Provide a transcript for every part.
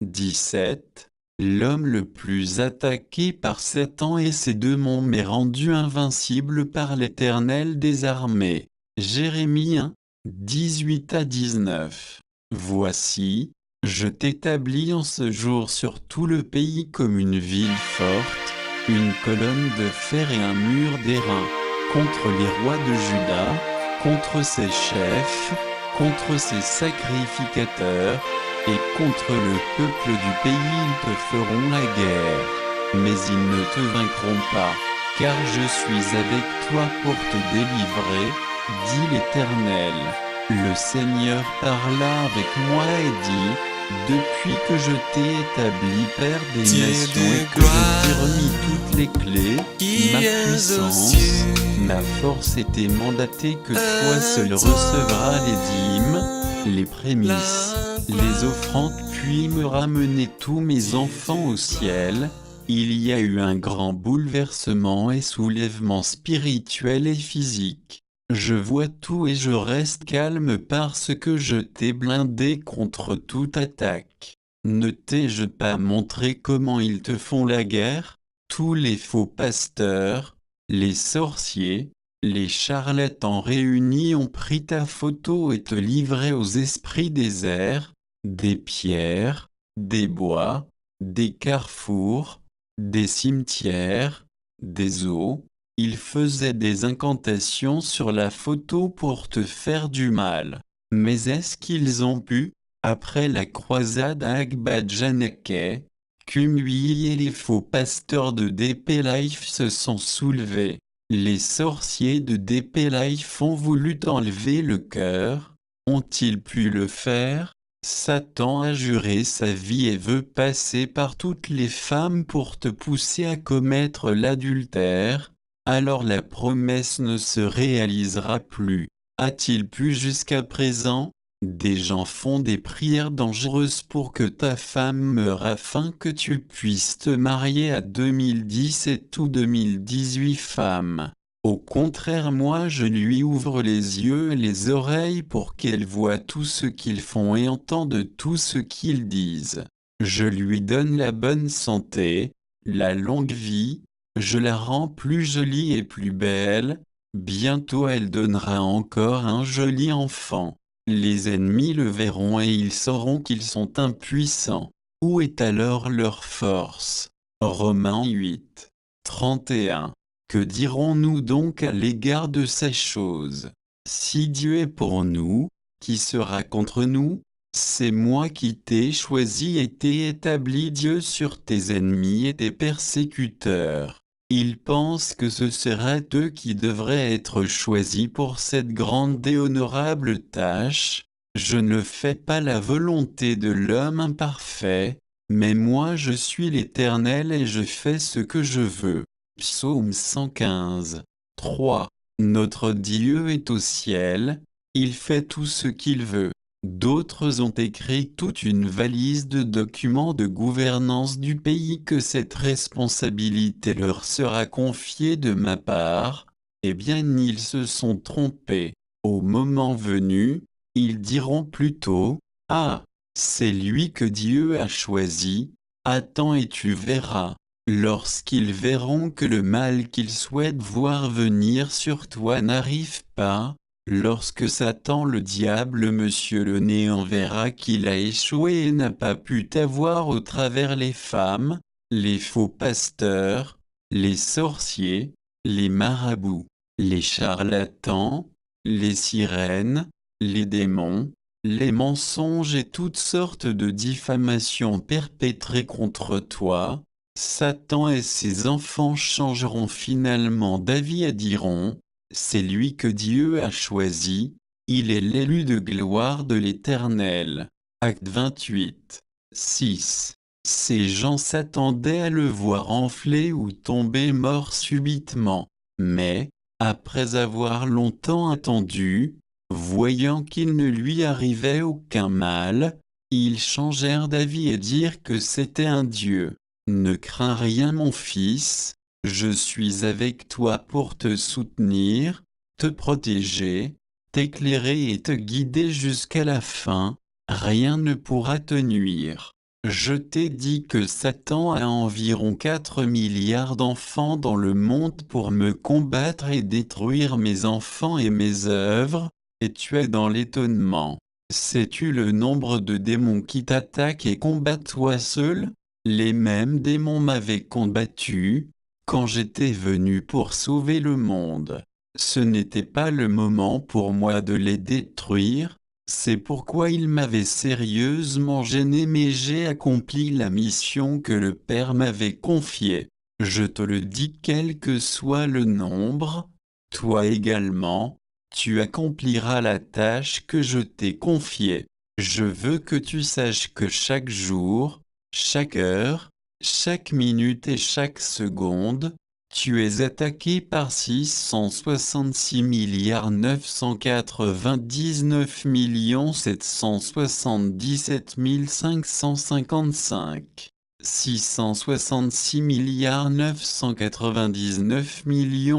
17. L'homme le plus attaqué par Satan et ses démons m'est rendu invincible par l'Éternel des armées. Jérémie 1, 18 à 19. Voici, je t'établis en ce jour sur tout le pays comme une ville forte, une colonne de fer et un mur d'airain, contre les rois de Juda, contre ses chefs, contre ses sacrificateurs, et contre le peuple du pays ils te feront la guerre. Mais ils ne te vaincront pas, car je suis avec toi pour te délivrer, dit l'Éternel. Le Seigneur parla avec moi et dit, depuis que je t'ai établi père des nations et que je t'ai remis toutes les clés, ma puissance, ma force et tes mandatés que toi seul recevras les dîmes, les prémices, les offrandes puis me ramener tous mes enfants au ciel. Il y a eu un grand bouleversement et soulèvement spirituel et physique. Je vois tout et je reste calme parce que je t'ai blindé contre toute attaque. Ne t'ai-je pas montré comment ils te font la guerre? Tous les faux pasteurs, les sorciers, les charlatans réunis ont pris ta photo et te livré aux esprits des airs, des pierres, des bois, des carrefours, des cimetières, des eaux. Ils faisaient des incantations sur la photo pour te faire du mal. Mais est-ce qu'ils ont pu, après la croisade à Akbadjanakeh, Kumui et les faux pasteurs de DP Life se sont soulevés? Les sorciers de DP Life ont voulu t'enlever le cœur. Ont-ils pu le faire? Satan a juré sa vie et veut passer par toutes les femmes pour te pousser à commettre l'adultère. Alors la promesse ne se réalisera plus. A-t-il pu jusqu'à présent? Des gens font des prières dangereuses pour que ta femme meure afin que tu puisses te marier à 2017 ou 2018 femmes. Au contraire, moi je lui ouvre les yeux et les oreilles pour qu'elle voie tout ce qu'ils font et entende tout ce qu'ils disent. Je lui donne la bonne santé, la longue vie, je la rends plus jolie et plus belle, bientôt elle donnera encore un joli enfant. Les ennemis le verront et ils sauront qu'ils sont impuissants. Où est alors leur force? Romains 8, 31. Que dirons-nous donc à l'égard de ces choses? Si Dieu est pour nous, qui sera contre nous? C'est moi qui t'ai choisi et t'ai établi Dieu sur tes ennemis et tes persécuteurs. Ils pensent que ce seraient eux qui devraient être choisis pour cette grande et honorable tâche. Je ne fais pas la volonté de l'homme imparfait, mais moi je suis l'Éternel et je fais ce que je veux. Psaume 115, 3. Notre Dieu est au ciel, il fait tout ce qu'il veut. D'autres ont écrit toute une valise de documents de gouvernance du pays que cette responsabilité leur sera confiée de ma part. Eh bien ils se sont trompés. Au moment venu, ils diront plutôt, « Ah, c'est lui que Dieu a choisi, attends et tu verras. » Lorsqu'ils verront que le mal qu'ils souhaitent voir venir sur toi n'arrive pas, lorsque Satan le diable monsieur le néant verra qu'il a échoué et n'a pas pu t'avoir au travers les femmes, les faux pasteurs, les sorciers, les marabouts, les charlatans, les sirènes, les démons, les mensonges et toutes sortes de diffamations perpétrées contre toi, Satan et ses enfants changeront finalement d'avis et diront, « C'est lui que Dieu a choisi, il est l'élu de gloire de l'Éternel. » Acte 28, 6. Ces gens s'attendaient à le voir enfler ou tomber mort subitement, mais, après avoir longtemps attendu, voyant qu'il ne lui arrivait aucun mal, ils changèrent d'avis et dirent que c'était un dieu. Ne crains rien mon fils, je suis avec toi pour te soutenir, te protéger, t'éclairer et te guider jusqu'à la fin, rien ne pourra te nuire. Je t'ai dit que Satan a environ 4 milliards d'enfants dans le monde pour me combattre et détruire mes enfants et mes œuvres, et tu es dans l'étonnement. Sais-tu le nombre de démons qui t'attaquent et combattent toi seul? Les mêmes démons m'avaient combattu quand j'étais venu pour sauver le monde. Ce n'était pas le moment pour moi de les détruire, c'est pourquoi ils m'avaient sérieusement gêné, mais j'ai accompli la mission que le Père m'avait confiée. Je te le dis, quel que soit le nombre, toi également, tu accompliras la tâche que je t'ai confiée. Je veux que tu saches que chaque jour, chaque heure, chaque minute et chaque seconde, tu es attaqué par 666 999 777 555. 666 999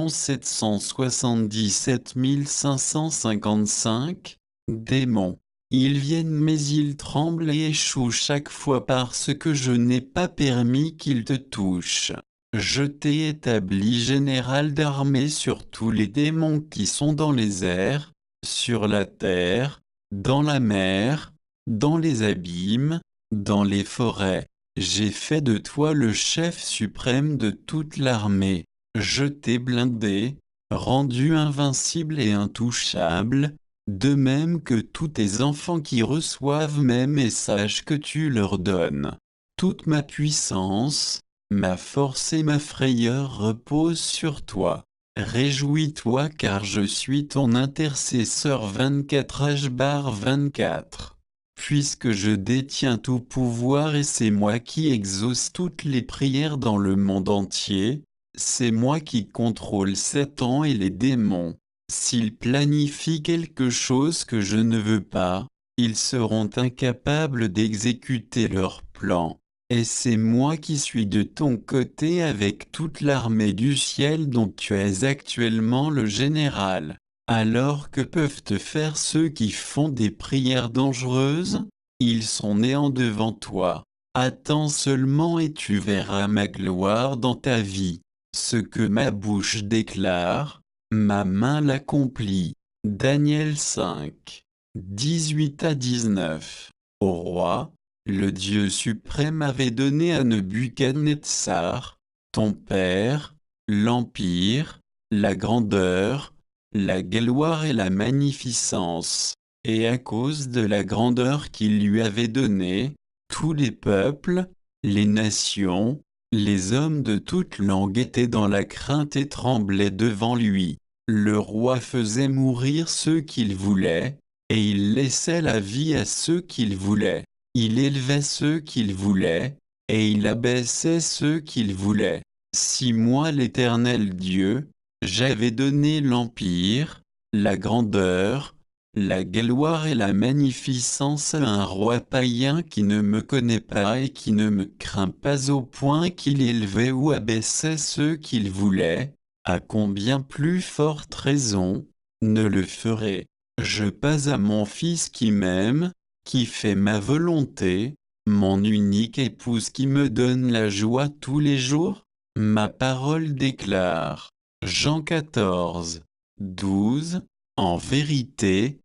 777 555 Démons. Ils viennent mais ils tremblent et échouent chaque fois parce que je n'ai pas permis qu'ils te touchent. Je t'ai établi général d'armée sur tous les démons qui sont dans les airs, sur la terre, dans la mer, dans les abîmes, dans les forêts. J'ai fait de toi le chef suprême de toute l'armée. Je t'ai blindé, rendu invincible et intouchable, de même que tous tes enfants qui reçoivent mes messages que tu leur donnes. Toute ma puissance, ma force et ma frayeur reposent sur toi. Réjouis-toi car je suis ton intercesseur 24h/24. Puisque je détiens tout pouvoir et c'est moi qui exauce toutes les prières dans le monde entier, c'est moi qui contrôle Satan et les démons. S'ils planifient quelque chose que je ne veux pas, ils seront incapables d'exécuter leur plan. Et c'est moi qui suis de ton côté avec toute l'armée du ciel dont tu es actuellement le général. Alors que peuvent te faire ceux qui font des prières dangereuses? Ils sont néants devant toi. Attends seulement et tu verras ma gloire dans ta vie. Ce que ma bouche déclare, ma main l'accomplit. Daniel 5, 18-19. Au roi, le Dieu suprême avait donné à Nebuchadnezzar, ton père, l'empire, la grandeur, la gloire et la magnificence, et à cause de la grandeur qu'il lui avait donnée, tous les peuples, les nations, les hommes de toute langue étaient dans la crainte et tremblaient devant lui. Le roi faisait mourir ceux qu'il voulait, et il laissait la vie à ceux qu'il voulait. Il élevait ceux qu'il voulait, et il abaissait ceux qu'il voulait. Si moi l'Éternel Dieu, j'avais donné l'empire, la grandeur, la gloire et la magnificence à un roi païen qui ne me connaît pas et qui ne me craint pas au point qu'il élevait ou abaissait ceux qu'il voulait, à combien plus forte raison, ne le ferai-je pas à mon fils qui m'aime, qui fait ma volonté, mon unique épouse qui me donne la joie tous les jours? Ma parole déclare. Jean 14, 12. En vérité,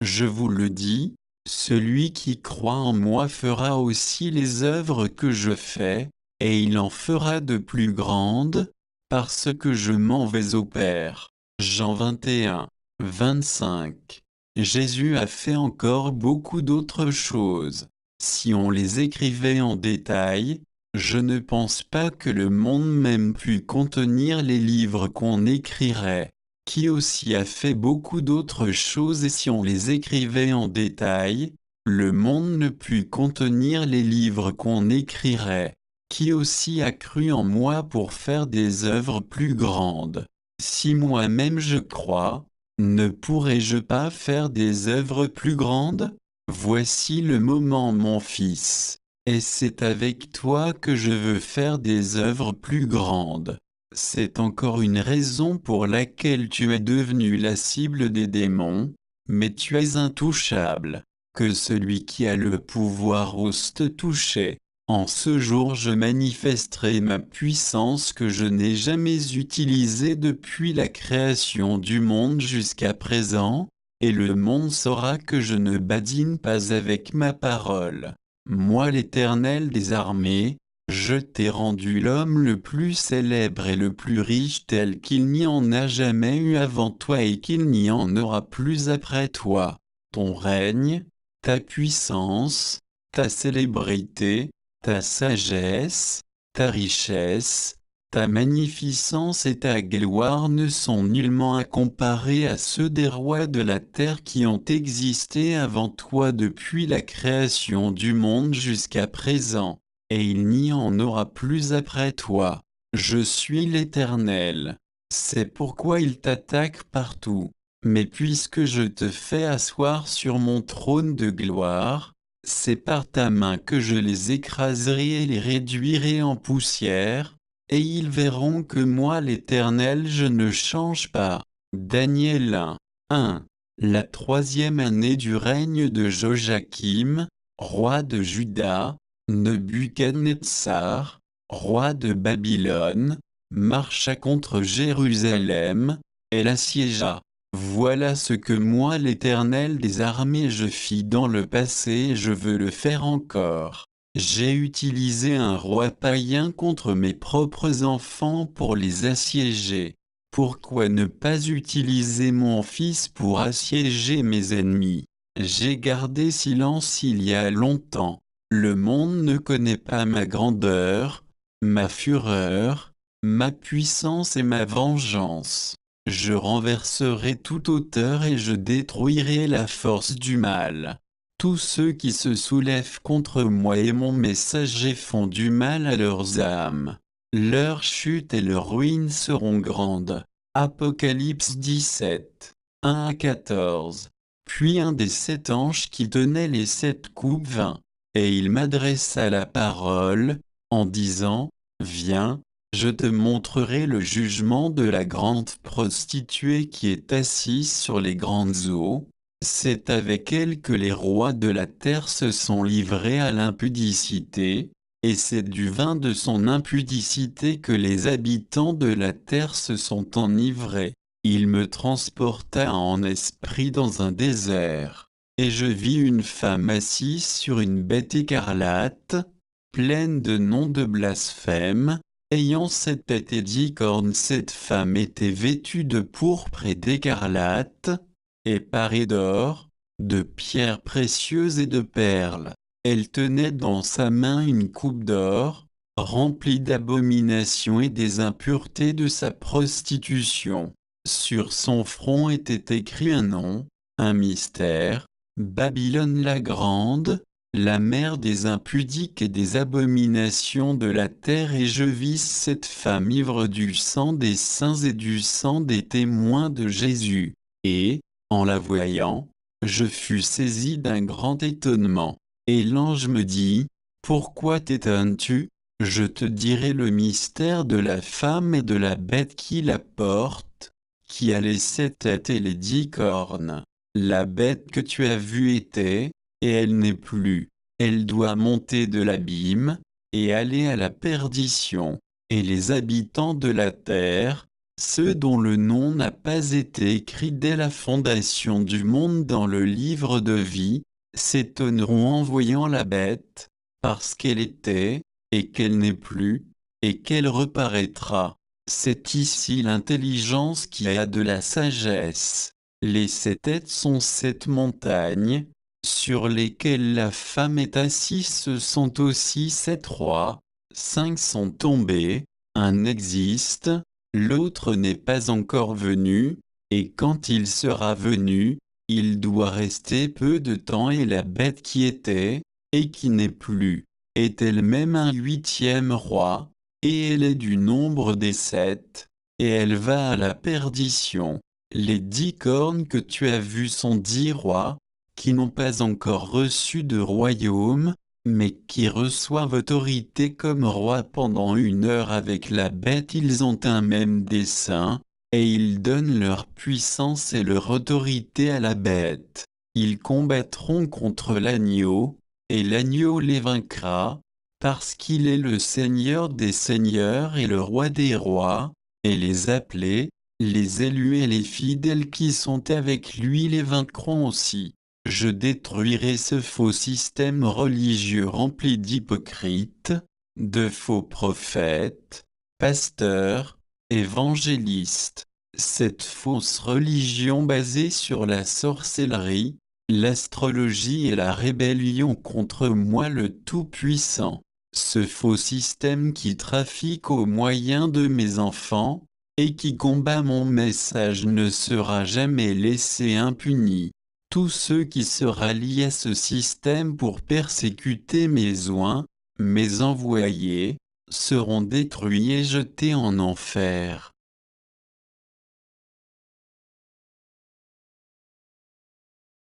je vous le dis, celui qui croit en moi fera aussi les œuvres que je fais, et il en fera de plus grandes, parce que je m'en vais au Père. Jean 21, 25. Jésus a fait encore beaucoup d'autres choses. Si on les écrivait en détail, je ne pense pas que le monde même pût contenir les livres qu'on écrirait. Qui aussi a fait beaucoup d'autres choses et si on les écrivait en détail, le monde ne put contenir les livres qu'on écrirait. Qui aussi a cru en moi pour faire des œuvres plus grandes. Si moi-même je crois, ne pourrais-je pas faire des œuvres plus grandes? Voici le moment, mon fils, et c'est avec toi que je veux faire des œuvres plus grandes. C'est encore une raison pour laquelle tu es devenu la cible des démons, mais tu es intouchable. que celui qui a le pouvoir ose te toucher. En ce jour je manifesterai ma puissance que je n'ai jamais utilisée depuis la création du monde jusqu'à présent, et le monde saura que je ne badine pas avec ma parole. Moi l'Éternel des armées, je t'ai rendu l'homme le plus célèbre et le plus riche tel qu'il n'y en a jamais eu avant toi et qu'il n'y en aura plus après toi. Ton règne, ta puissance, ta célébrité, ta sagesse, ta richesse, ta magnificence et ta gloire ne sont nullement à comparer à ceux des rois de la terre qui ont existé avant toi depuis la création du monde jusqu'à présent, et il n'y en aura plus après toi. Je suis l'Éternel. C'est pourquoi ils t'attaquent partout. Mais puisque je te fais asseoir sur mon trône de gloire, c'est par ta main que je les écraserai et les réduirai en poussière, et ils verront que moi l'Éternel je ne change pas. Daniel 1. La troisième année du règne de Joachim, roi de Juda, Nebuchadnezzar, roi de Babylone, marcha contre Jérusalem, et l'assiégea. Voilà ce que moi l'Éternel des armées je fis dans le passé et je veux le faire encore. J'ai utilisé un roi païen contre mes propres enfants pour les assiéger. Pourquoi ne pas utiliser mon fils pour assiéger mes ennemis? J'ai gardé silence il y a longtemps. Le monde ne connaît pas ma grandeur, ma fureur, ma puissance et ma vengeance. Je renverserai tout auteur et je détruirai la force du mal. Tous ceux qui se soulèvent contre moi et mon messager font du mal à leurs âmes. Leur chute et leur ruine seront grandes. Apocalypse 17, 1 à 14. Puis un des 7 anges qui tenaient les 7 coupes vint, et il m'adressa la parole, en disant, Viens, je te montrerai le jugement de la grande prostituée qui est assise sur les grandes eaux. C'est avec elle que les rois de la terre se sont livrés à l'impudicité, et c'est du vin de son impudicité que les habitants de la terre se sont enivrés. Il me transporta en esprit dans un désert, et je vis une femme assise sur une bête écarlate, pleine de noms de blasphème, ayant 7 têtes et 10 cornes. Cette femme était vêtue de pourpre et d'écarlate, et parée d'or, de pierres précieuses et de perles. Elle tenait dans sa main une coupe d'or, remplie d'abominations et des impuretés de sa prostitution. Sur son front était écrit un nom, un mystère, Babylone la grande, la mère des impudiques et des abominations de la terre. Et je vis cette femme ivre du sang des saints et du sang des témoins de Jésus. Et, en la voyant, je fus saisi d'un grand étonnement. Et l'ange me dit, Pourquoi t'étonnes-tu? Je te dirai le mystère de la femme et de la bête qui la porte, qui a les 7 têtes et les 10 cornes. La bête que tu as vue était, et elle n'est plus. Elle doit monter de l'abîme, et aller à la perdition. Et les habitants de la terre, ceux dont le nom n'a pas été écrit dès la fondation du monde dans le livre de vie, s'étonneront en voyant la bête, parce qu'elle était, et qu'elle n'est plus, et qu'elle reparaîtra. C'est ici l'intelligence qui a de la sagesse. Les 7 têtes sont 7 montagnes, sur lesquelles la femme est assise. Ce sont aussi 7 rois, 5 sont tombés, un existe, l'autre n'est pas encore venu, et quand il sera venu, il doit rester peu de temps. Et la bête qui était, et qui n'est plus, est elle-même un 8e roi, et elle est du nombre des 7, et elle va à la perdition. Les 10 cornes que tu as vues sont 10 rois, qui n'ont pas encore reçu de royaume, mais qui reçoivent autorité comme rois pendant 1 heure avec la bête. Ils ont un même dessein, et ils donnent leur puissance et leur autorité à la bête. Ils combattront contre l'agneau, et l'agneau les vaincra, parce qu'il est le Seigneur des seigneurs et le Roi des rois, et les appelés, les élus et les fidèles qui sont avec lui les vaincront aussi. Je détruirai ce faux système religieux rempli d'hypocrites, de faux prophètes, pasteurs, évangélistes. Cette fausse religion basée sur la sorcellerie, l'astrologie et la rébellion contre moi le Tout-Puissant. Ce faux système qui trafique au moyen de mes enfants, et qui combat mon message ne sera jamais laissé impuni. Tous ceux qui se rallient à ce système pour persécuter mes oints, mes envoyés, seront détruits et jetés en enfer.